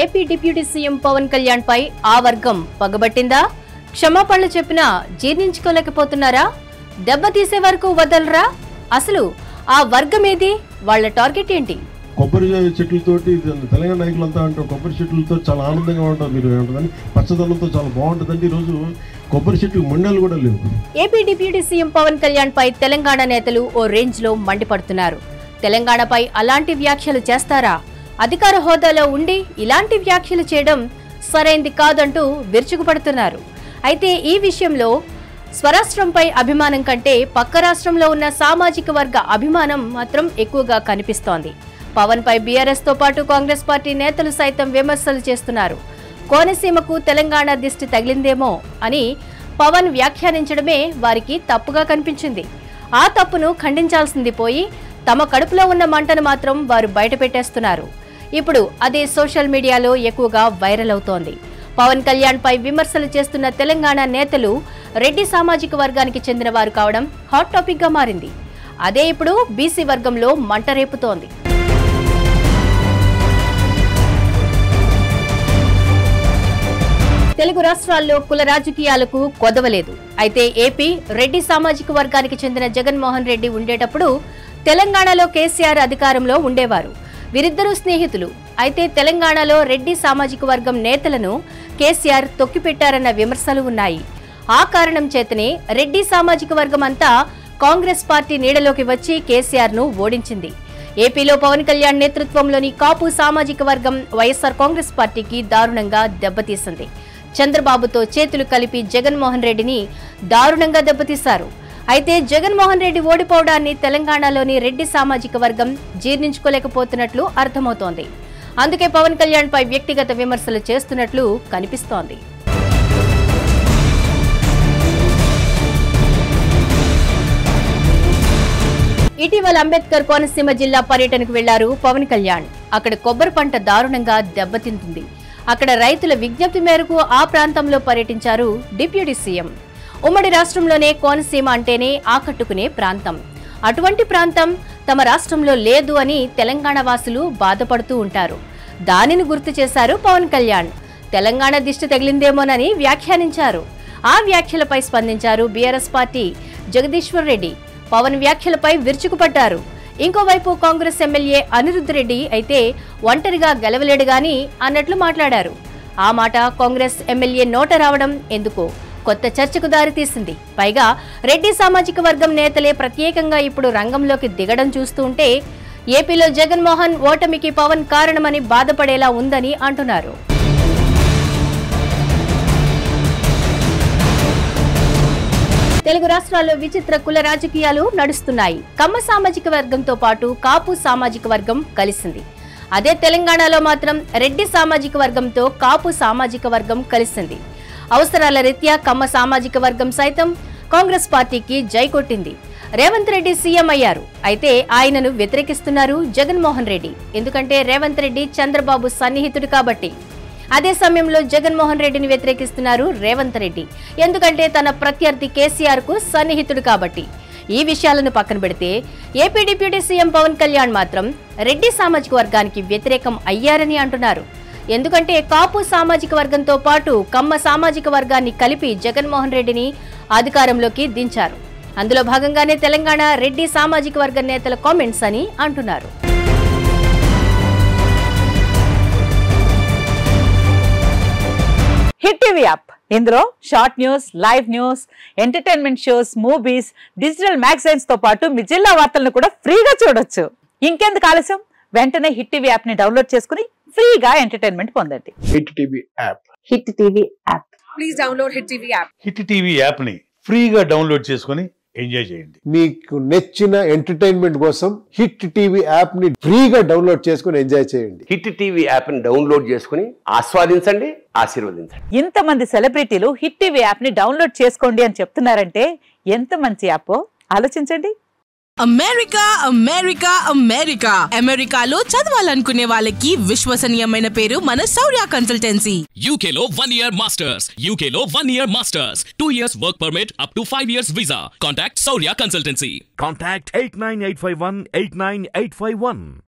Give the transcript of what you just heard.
AP deputy CM Pawan Kalyan పై ఆ వర్గం పగబట్టిందా? క్షమాపణలు చెప్పినా జీర్ణించుకోలేకపోతున్నారా? దెబ్బతీసే వరకు వదలరా? అసలు ఆ వర్గం ఏది? వాళ్ళ టార్గెట్ ఏంటి? కొబ్బరి చెట్లతోటి తెలంగాణ నాయకులంతా అంటారు కొబ్బరి చెట్లతో చాలా ఆనందంగా ఉంటారు, మీరు ఏమంటుందని పచ్చదనంతో చాలా బాగుంటుందండి. ఈరోజు కొబ్బరి చెట్లు మండలు కూడా లేవు. AP deputy CM Pawan Kalyan పై తెలంగాణ నేతలు ఓ రేంజ్ లో మండిపడుతున్నారు. తెలంగాణపై అలాంటి వ్యాఖ్యలు చేస్తారా? అధికార హోదాలో ఉండి ఇలాంటి వ్యాఖ్యలు చేయడం సరైంది కాదంటూ విరుచుకుపడుతున్నారు. అయితే ఈ విషయంలో స్వరాష్ట్రంపై అభిమానం కంటే పక్క రాష్ట్రంలో ఉన్న సామాజిక వర్గ అభిమానం మాత్రం ఎక్కువగా కనిపిస్తోంది. పవన్ పై బీఆర్ఎస్ తో పాటు కాంగ్రెస్ పార్టీ నేతలు సైతం విమర్శలు చేస్తున్నారు. కోనసీమకు తెలంగాణ దిష్టి తగిలిందేమో అని పవన్ వ్యాఖ్యానించడమే వారికి తప్పుగా కనిపించింది. ఆ తప్పును ఖండించాల్సింది పోయి తమ కడుపులో ఉన్న మంటను మాత్రం వారు బయటపెట్టేస్తున్నారు. ఇప్పుడు అదే సోషల్ మీడియాలో ఎక్కువగా వైరల్ అవుతోంది. పవన్ కళ్యాణ్ పై విమర్శలు చేస్తున్న తెలంగాణ నేతలు రెడ్డి సామాజిక వర్గానికి చెందిన వారు కావడం హాట్ టాపిక్ గా మారింది. అదే ఇప్పుడు బీసీ వర్గంలో మంట రేపుతోంది. తెలుగు రాష్ట్రాల్లో కుల రాజకీయాలకు కొదవలేదు. అయితే ఏపీ రెడ్డి సామాజిక వర్గానికి చెందిన జగన్మోహన్ రెడ్డి ఉండేటప్పుడు తెలంగాణలో కేసీఆర్ అధికారంలో ఉండేవారు. వీరిద్దరూ స్నేహితులు. అయితే తెలంగాణలో రెడ్డి సామాజిక వర్గం నేతలను కేసీఆర్ తొక్కిపెట్టారన్న విమర్శలు ఉన్నాయి. ఆ కారణం చేతనే రెడ్డి సామాజిక వర్గం అంతా కాంగ్రెస్ పార్టీ నీడలోకి వచ్చి కేసీఆర్ ను ఓడించింది. ఏపీలో పవన్ కళ్యాణ్ నేతృత్వంలోని కాపు సామాజిక వర్గం వైఎస్ఆర్ కాంగ్రెస్ పార్టీకి దారుణంగా దెబ్బతీసింది. చంద్రబాబుతో చేతులు కలిపి జగన్మోహన్ రెడ్డిని దారుణంగా దెబ్బతీశారు. అయితే జగన్మోహన్ రెడ్డి ఓడిపోవడాన్ని తెలంగాణలోని రెడ్డి సామాజిక వర్గం జీర్ణించుకోలేకపోతున్నట్లు అర్థమవుతోంది. అందుకే పవన్ కళ్యాణ్ పై వ్యక్తిగత విమర్శలు చేస్తున్నట్లు కనిపిస్తోంది. ఇటీవల అంబేద్కర్ కోనసీమ జిల్లా పర్యటనకు వెళ్లారు పవన్ కళ్యాణ్. అక్కడ కొబ్బరి పంట దారుణంగా దెబ్బతింటుంది. అక్కడ రైతుల విజ్ఞప్తి మేరకు ఆ ప్రాంతంలో పర్యటించారు డిప్యూటీ సీఎం. ఉమ్మడి రాష్ట్రంలోనే కోనసీమ అంటేనే ఆకట్టుకునే ప్రాంతం. అటువంటి ప్రాంతం తమ రాష్ట్రంలో లేదు అని తెలంగాణ వాసులు బాధపడుతూ ఉంటారు. దానిని గుర్తు చేశారు పవన్ కళ్యాణ్. తెలంగాణ దిష్టి తగిలిందేమోనని వ్యాఖ్యానించారు. ఆ వ్యాఖ్యలపై స్పందించారు బీఆర్ఎస్ పార్టీ జగదీశ్వర్ రెడ్డి. పవన్ వ్యాఖ్యలపై విరుచుకుపడ్డారు. ఇంకోవైపు కాంగ్రెస్ ఎమ్మెల్యే అనిరుద్ధ్ రెడ్డి అయితే ఒంటరిగా గెలవలేడు గాని అన్నట్లు మాట్లాడారు. ఆ మాట కాంగ్రెస్ ఎమ్మెల్యే నోట రావడం ఎందుకో కొత్త చర్చకు దారితీసింది. పైగా రెడ్డి సామాజిక వర్గం నేతలే ప్రత్యేకంగా ఇప్పుడు రంగంలోకి దిగడం చూస్తూ ఉంటే ఏపీలో జగన్మోహన్ ఓటమికి పవన్ కారణమని బాధపడేలా ఉందని అంటున్నారు. తెలుగు రాష్ట్రాల్లో విచిత్ర కుల రాజకీయాలు నడుస్తున్నాయి. కమ్మ సామాజిక వర్గంతో పాటు కాపు సామాజిక వర్గం కలిసింది. అదే తెలంగాణలో మాత్రం రెడ్డి సామాజిక వర్గంతో కాపు సామాజిక వర్గం కలిసింది. అవసరాల రీత్యా కమ్మ సామాజిక వర్గం సైతం కాంగ్రెస్ పార్టీకి జై కొట్టింది. రేవంత్ రెడ్డి సీఎం అయ్యారు. అయితే ఆయనను వ్యతిరేకిస్తున్నారు జగన్మోహన్ రెడ్డి. ఎందుకంటే రేవంత్ రెడ్డి చంద్రబాబు సన్నిహితుడు కాబట్టి. అదే సమయంలో జగన్మోహన్ రెడ్డిని వ్యతిరేకిస్తున్నారు రేవంత్ రెడ్డి. ఎందుకంటే తన ప్రత్యర్థి కేసీఆర్ కు సన్నిహితుడు కాబట్టి. ఈ విషయాలను పక్కన పెడితే AP deputy CM Pawan Kalyan మాత్రం రెడ్డి సామాజిక వర్గానికి వ్యతిరేకం అయ్యారని అంటున్నారు. ఎందుకంటే కాపు సామాజిక వర్గంతో పాటు కమ్మ సామాజిక వర్గాన్ని కలిపి జగన్మోహన్ రెడ్డిని అధికారంలోకి దించారు. అందులో భాగంగానే తెలంగాణ రెడ్డి సామాజిక వర్గ నేతల కామెంట్స్ అని అంటున్నారు. హిట్ టీవీ యాప్, ఇందులో short news, live news, entertainment shows, movies, digital magazines తో పాటు మీ జిల్లా వార్తలను కూడా ఫ్రీగా చూడొచ్చు. ఇంకెందుకు ఆలస్యం, వెంటనే హిట్ టీవీ యాప్ ని డౌన్లోడ్ చేసుకుని ఫ్రీగా ఎంటర్టైన్మెంట్ పొందండి. Hit TV app. Hit TV app. Please download hit TV app. Hit TV app ని ఫ్రీగా డౌన్లోడ్ చేసుకుని ఎంజాయ్ చేయండి. మీకు నచ్చిన ఎంటర్టైన్మెంట్ కోసం హిట్ టీవీ యాప్ ని ఫ్రీగా డౌన్లోడ్ చేసుకుని ఎంజాయ్ చేయండి. హిట్ టీవీ యాప్ ని డౌన్లోడ్ చేసుకుని ఆస్వాదించండి, ఆశీర్వదించండి. ఇంతమంది సెలబ్రిటీలు హిట్ టీవీ యాప్ ని డౌన్లోడ్ చేసుకోండి అని చెప్తున్నారంటే ఎంత మంచి యాప్ ఆలోచించండి. అమెరికా అమెరికా అమెరికా అమెరికాలో చదవాలనుకునే వాళ్ళకి విశ్వసనీయమైన పేరు మన శౌర్య కన్సల్టెన్సీ. UK లో 1 year masters, UK లో 1 year masters, 2 years work permit up to 5 years visa. Contact Saurya Consultancy. Contact 89851 89851.